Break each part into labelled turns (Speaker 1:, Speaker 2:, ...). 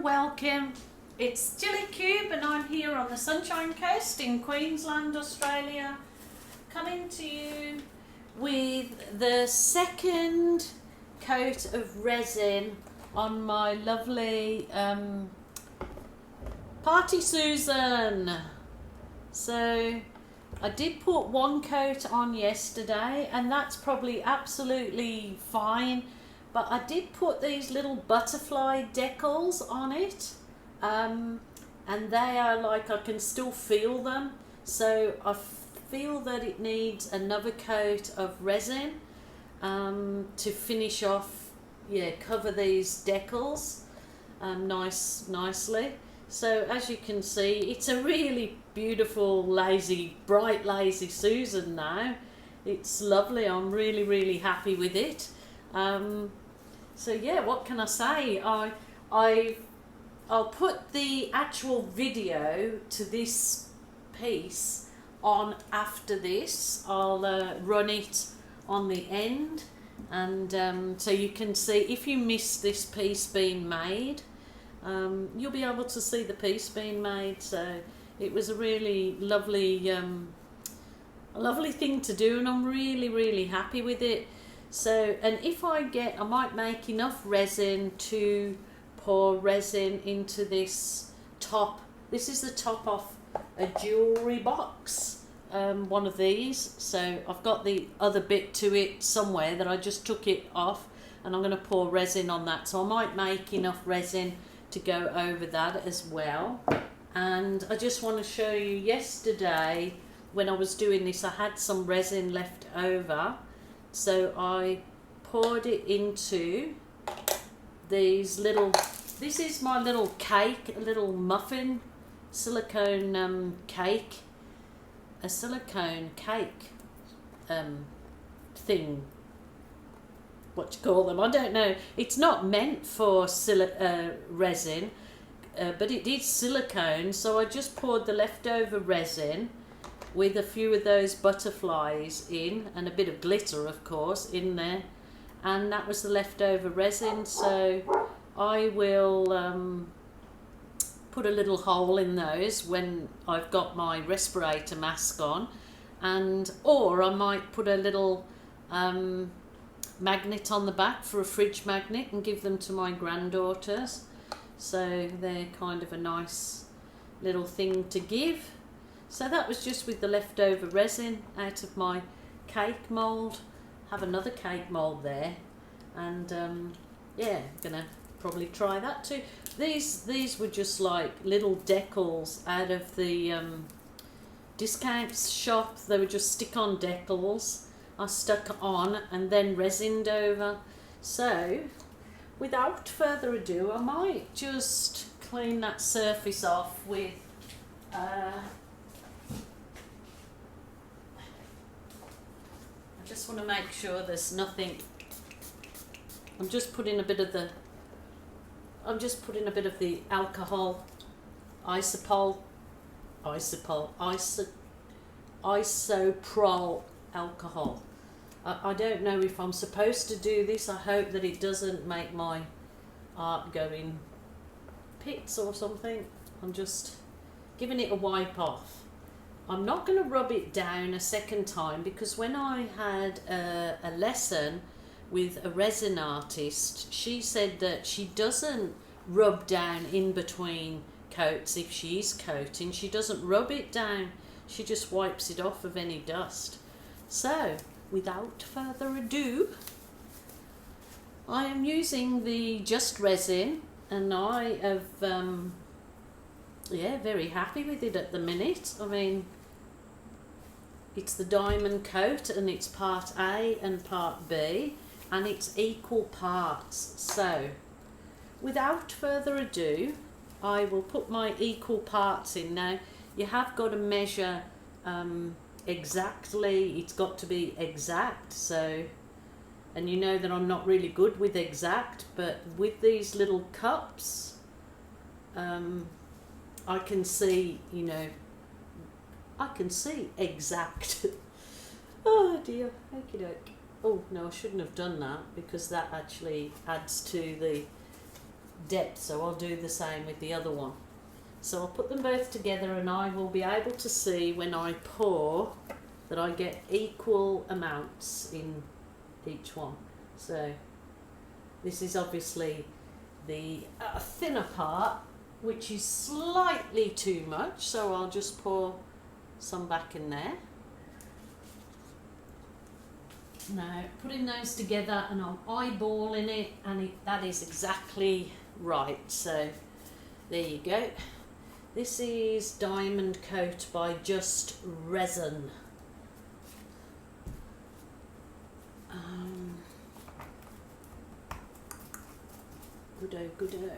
Speaker 1: welcome. It's Gillykube and I'm here on the Sunshine Coast in Queensland, Australia, coming to you with the second coat of resin on my lovely Party Susan. So I did put one coat on yesterday and that's probably absolutely fine, but I did put these little butterfly decals on it, and they are like, I can still feel them, so I feel that it needs another coat of resin to finish off, cover these decals nicely. So as you can see, it's a really beautiful, bright lazy Susan now. It's lovely. I'm really happy with it. So yeah, what can I say? I'll put the actual video to this piece on after this. I'll run it on the end, and so you can see if you miss this piece being made, you'll be able to see the piece being made. So it was a really lovely thing to do, and I'm really happy with it. So, and if I might make enough resin to pour resin into this top. This is the top of a jewellery box, one of these. So I've got the other bit to it somewhere that I just took it off, and I'm going to pour resin on that. So I might make enough resin to go over that as well. And I just want to show you, yesterday when I was doing this, I had some resin left over, so I poured it into these little, this is my little cake, a little muffin silicone cake, a silicone cake thing, what you call them, I don't know. It's not meant for resin, but it is silicone, so I just poured the leftover resin with a few of those butterflies in, and a bit of glitter of course in there, and that was the leftover resin. So I will put a little hole in those when I've got my respirator mask on, or I might put a little magnet on the back for a fridge magnet and give them to my granddaughters, so they're kind of a nice little thing to give. So that was just with the leftover resin out of my cake mould. Have another cake mould there, and yeah, gonna probably try that too. These were just like little decals out of the discount shop. They were just stick-on decals I stuck on and then resined over. So without further ado, I might just clean that surface off with I just want to make sure there's nothing. I'm just putting a bit of the alcohol, isopropyl alcohol. I don't know if I'm supposed to do this. I hope that it doesn't make my art go in pits or something. I'm just giving it a wipe off. I'm not going to rub it down a second time, because when I had a lesson with a resin artist, she said that she doesn't rub down in between coats. If she is coating, she doesn't rub it down, she just wipes it off of any dust. So without further ado, I am using the JUST resin, and I have very happy with it at the minute. I mean, it's the diamond coat, and it's part A and part B, and it's equal parts. So without further ado, I will put my equal parts in. Now you have got to measure exactly, it's got to be exact. So, and you know that I'm not really good with exact, but with these little cups, I can see, I can see exact. Oh dear, okie doke. Oh no, I shouldn't have done that, because that actually adds to depth, so I'll do the same with the other one. So I'll put them both together and I will be able to see when I pour that I get equal amounts in each one. So this is obviously the thinner part, which is slightly too much, so I'll just pour some back in there. Now putting those together and I'm eyeballing it, and that is exactly right. So there you go. This is Diamond Coat by Just Resin. Goodo, goodo.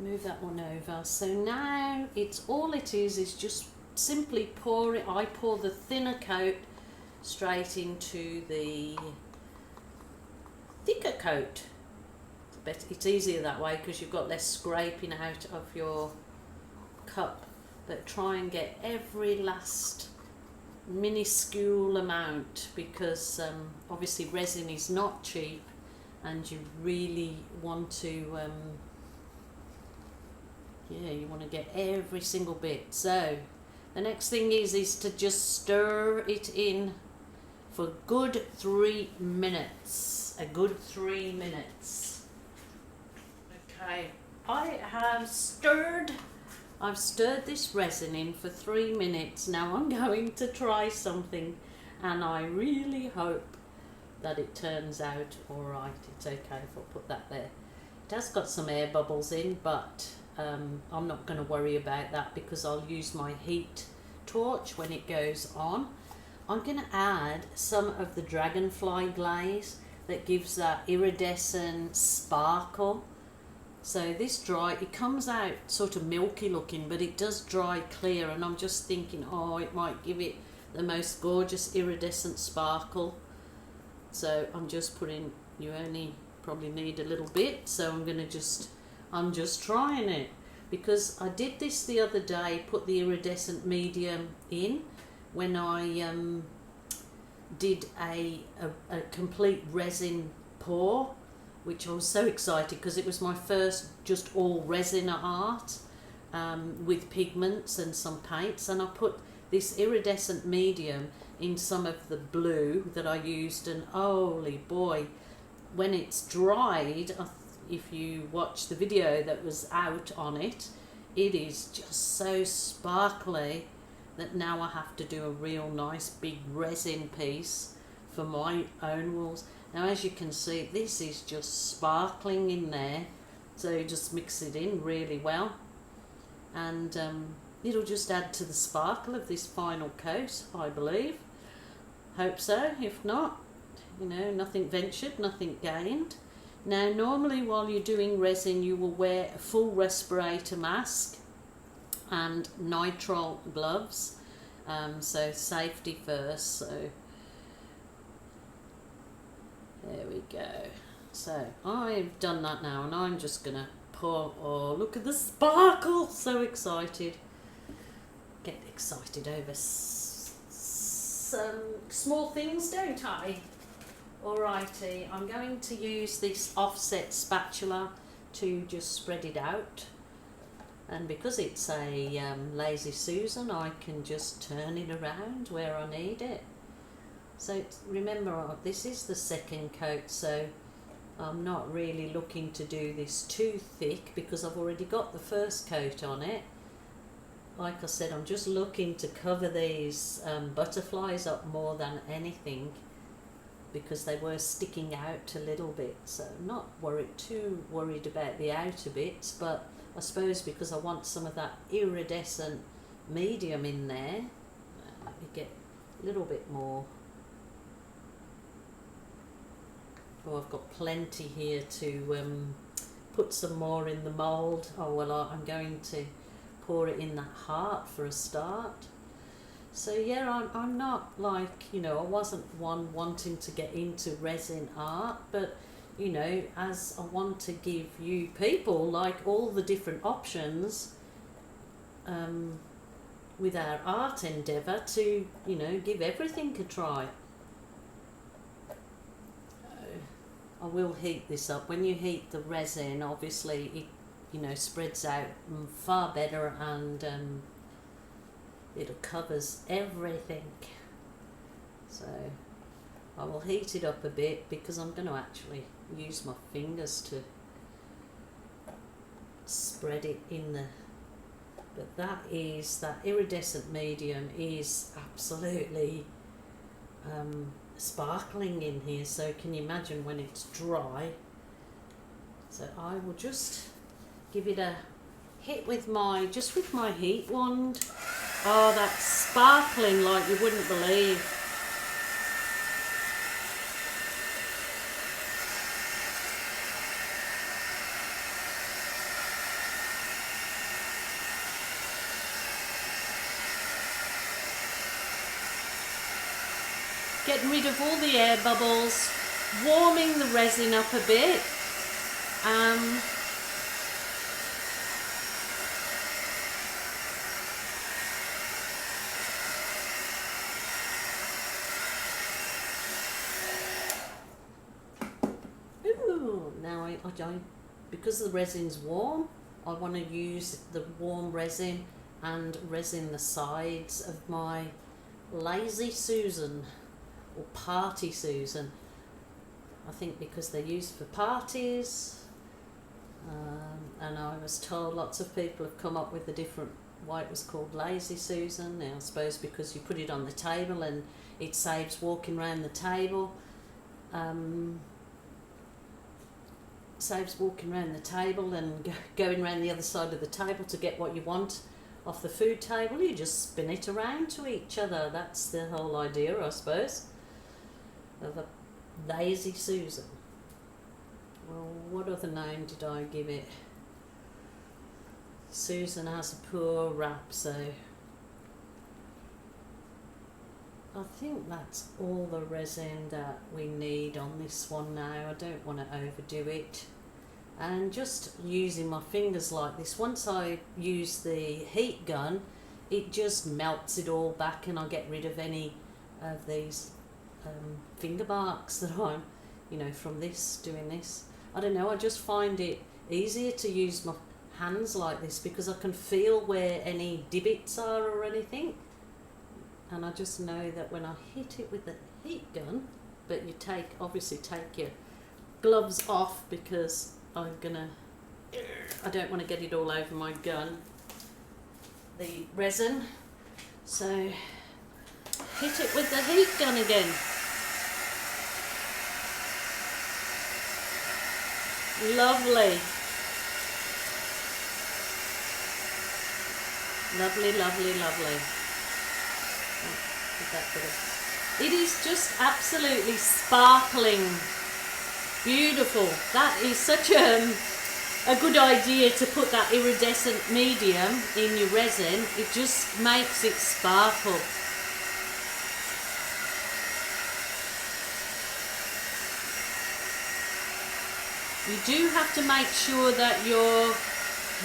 Speaker 1: Move that one over. So now all it is just simply pour it. I pour the thinner coat straight into the thicker coat. It's easier that way because you've got less scraping out of your cup, but try and get every last minuscule amount, because obviously resin is not cheap and you really want to you want to get every single bit. So the next thing is to just stir it in for a good 3 minutes. A good 3 minutes. Okay, I've stirred this resin in for 3 minutes. Now I'm going to try something and I really hope that it turns out alright. It's okay if I put that there. It has got some air bubbles in, but I'm not going to worry about that because I'll use my heat torch when it goes on. I'm going to add some of the dragonfly glaze that gives that iridescent sparkle. So this it comes out sort of milky looking, but it does dry clear, and I'm just thinking, oh, it might give it the most gorgeous iridescent sparkle. So I'm just putting, you only probably need a little bit, so I'm just trying it, because I did this the other day, put the iridescent medium in when I did a complete resin pour, which I was so excited because it was my first just all resin art with pigments and some paints, and I put this iridescent medium in some of the blue that I used, and holy boy, when it's dried, if you watch the video that was out on it, it is just so sparkly that now I have to do a real nice big resin piece for my own walls. Now as you can see, this is just sparkling in there, so you just mix it in really well, and it'll just add to the sparkle of this final coat, I believe. Hope so. If not, you know, nothing ventured, nothing gained. Now normally while you're doing resin you will wear a full respirator mask and nitrol gloves, so safety first. So there we go. So I've done that now, and I'm just gonna pour. Oh, look at the sparkle! So excited. Get excited over some small things, don't I? Alrighty, I'm going to use this offset spatula to just spread it out, and because it's a Lazy Susan, I can just turn it around where I need it. So remember, this is the second coat, so I'm not really looking to do this too thick because I've already got the first coat on it. Like I said, I'm just looking to cover these butterflies up more than anything, because they were sticking out a little bit, so I'm not too worried about the outer bits, but I suppose because I want some of that iridescent medium in there, let me get a little bit more. Oh, I've got plenty here to put some more in the mould. Oh well, I'm going to pour it in that heart for a start. So yeah, I'm not like, you know, I wasn't one wanting to get into resin art, but you know, as I want to give you people like all the different options with our art endeavour to, you know, give everything a try. I will heat this up. When you heat the resin, obviously you know, spreads out far better, and it covers everything. So I will heat it up a bit because I'm going to actually use my fingers to spread it in the, but that iridescent medium is absolutely sparkling in here. So can you imagine when it's dry? So I will just give it a hit with my heat wand. Oh, that's sparkling like you wouldn't believe. Getting rid of all the air bubbles, warming the resin up a bit. Now I because the resin's warm, I want to use the warm resin and resin the sides of my Lazy Susan or Party Susan. I think because they're used for parties, and I was told lots of people have come up with a different why it was called Lazy Susan. Now I suppose because you put it on the table and it saves walking around the table. Saves walking around the table and going around the other side of the table to get what you want off the food table. You just spin it around to each other. That's the whole idea, I suppose, of a Lazy Susan. Well, what other name did I give it? Susan has a poor rap, so I think that's all the resin that we need on this one now. I don't want to overdo it. And just using my fingers like this, once I use the heat gun, it just melts it all back and I get rid of any of these finger marks that I'm, you know, from this, doing this. I don't know, I just find it easier to use my hands like this because I can feel where any divots are or anything. And I just know that when I hit it with the heat gun, but you obviously take your gloves off because I don't want to get it all over my gun, the resin. So hit it with the heat gun again. Lovely. Lovely, lovely, lovely. It is just absolutely sparkling, beautiful. That is such a good idea to put that iridescent medium in your resin. It just makes it sparkle. You do have to make sure that your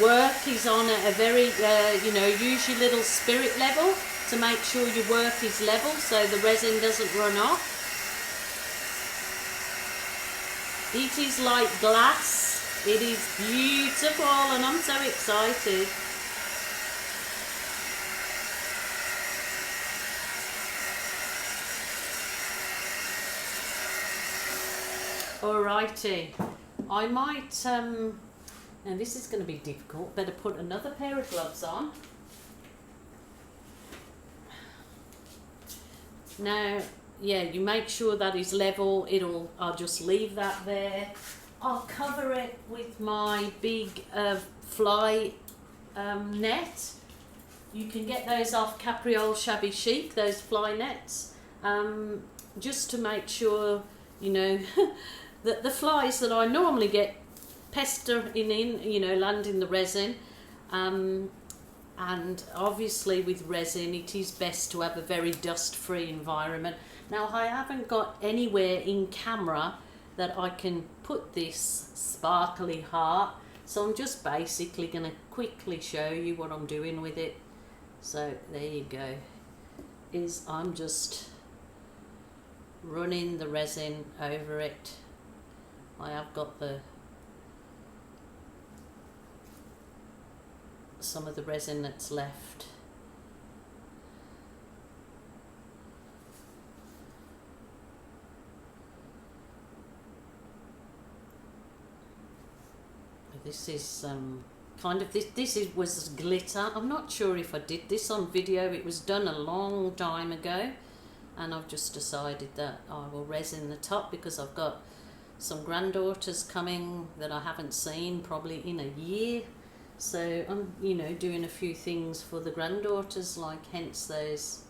Speaker 1: work is on a very, use your little spirit level to make sure your work is level so the resin doesn't run off. It is like glass. It is beautiful and I'm so excited. Alrighty, I might, now this is going to be difficult, better put another pair of gloves on. Now, yeah, you make sure that is level. I'll just leave that there. I'll cover it with my big fly net. You can get those off Capriole Shabby Chic, those fly nets, just to make sure, you know, that the flies that I normally get pester land in the resin. And obviously with resin it is best to have a very dust-free environment. Now I haven't got anywhere in camera that I can put this sparkly heart, so I'm just basically going to quickly show you what I'm doing with it. So there you go, I'm just running the resin over it. I have got the some of the resin that's left. This is kind of was glitter. I'm not sure if I did this on video. It was done a long time ago, and I've just decided that I will resin the top because I've got some granddaughters coming that I haven't seen probably in a year. So I'm, you know, doing a few things for the granddaughters, like hence those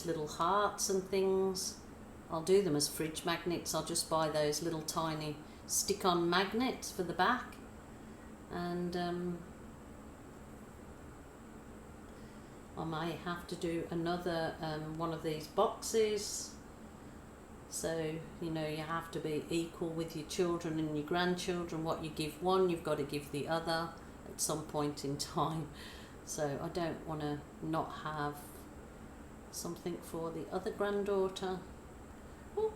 Speaker 1: little hearts and things. I'll do them as fridge magnets. I'll just buy those little tiny stick-on magnets for the back, and I may have to do another one of these boxes. So, you know, you have to be equal with your children and your grandchildren. What you give one, you've got to give the other at some point in time. So I don't want to not have something for the other granddaughter. Oh,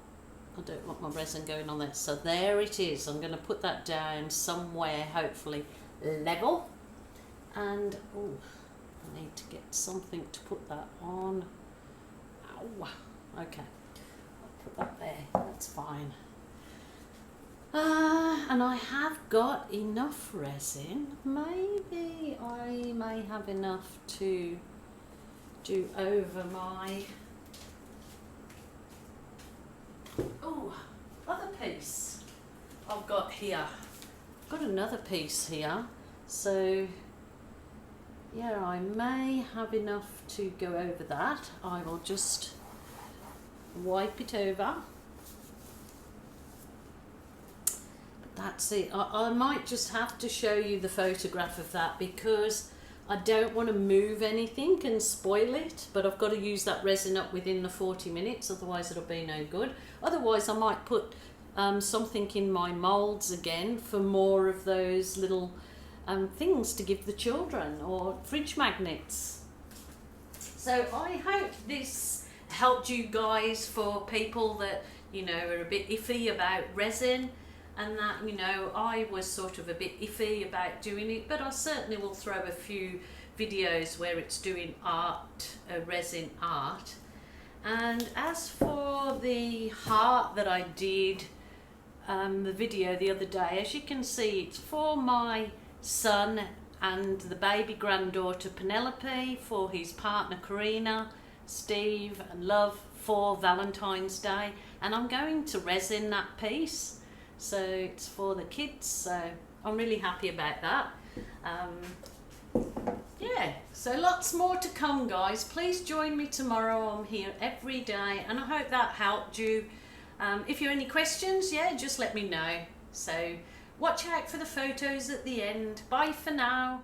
Speaker 1: I don't want my resin going on there. So there it is. I'm going to put that down somewhere, hopefully level. And oh, I need to get something to put that on. Ow. Okay, I'll put that there. That's fine. And I have got enough resin. Maybe I may have enough to do over my other piece I've got here. I've got another piece here, so yeah, I may have enough to go over that. I will just wipe it over. But that's it. I might just have to show you the photograph of that because I don't want to move anything and spoil it, but I've got to use that resin up within the 40 minutes, otherwise it'll be no good. Otherwise I might put something in my moulds again for more of those little things to give the children, or fridge magnets. So I hope this helped you guys, for people that, you know, are a bit iffy about resin, and that, you know, I was sort of a bit iffy about doing it, but I certainly will throw a few videos where it's doing art, resin art. And as for the heart that I did, the video the other day, as you can see, it's for my son and the baby granddaughter Penelope, for his partner Karina, Steve and Love for Valentine's Day, and I'm going to resin that piece. So it's for the kids, so I'm really happy about that. Yeah, so lots more to come, guys. Please join me tomorrow. I'm here every day, and I hope that helped you. If you have any questions, yeah, just let me know. So watch out for the photos at the end. Bye for now.